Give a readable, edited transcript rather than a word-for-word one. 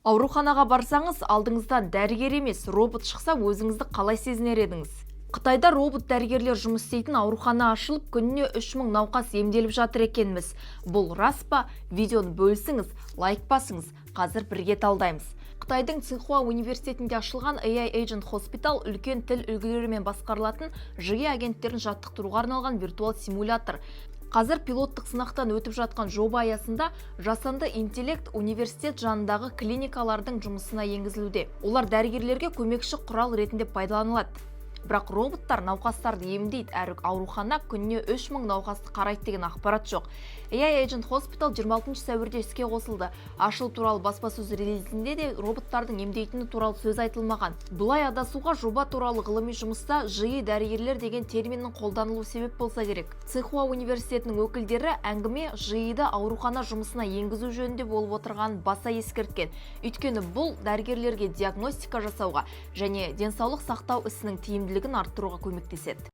Ауруханаға барсаңыз, алдыңыздан дәрігер емес, робот шықса, өзіңізді қалай сезінер едіңіз? Қытайда робот дәрігерлер жұмыс істейтін аурухана ашылып, күніне 3000 науқас емделіп жатыр екенміз. Бұл рас па? Видеоны бөлісіңіз, лайк басыңыз. Қазір бірге талдаймыз. Қытайдың Цинхуа университетінде ашылған AI Agent Hospital үлкен тіл үлгілерімен басқарылатын жиі агенттерін жаттықтыруға арналған виртуал симулятор. Қазір пилоттық сынақтан өтіп жатқан жоба аясында жасанды интеллект университет жанындағы клиникалардың жұмысына енгізілуде. Олар дәрігерлерге көмекші құрал ретінде пайдаланылады. Бірақ роботтар науқастарды емдейді, әрі аурухана күніне 3000 науқасты қарайды деген ақпарат жоқ. AI Agent Hospital 26 сәуірде іске қосылды. Ашылу туралы баспасөз релизінде де роботтардың емдейтіні туралы сөз айтылмаған. Бұлай адасуға жоба туралы ғылыми жұмыста жиі дәрігерлер деген терминнің қолданылу себеп болса керек. Цинхуа университетінің өкілдері әңгіме жиыды аурухана жұмысына енгізу жөнінде болып отырған баса ескерткен. Өйткені бұл дәрігерлерге диагностика жасауға және денсаулық сақтау ісінің тиімділігін арттыруға көмектеседі.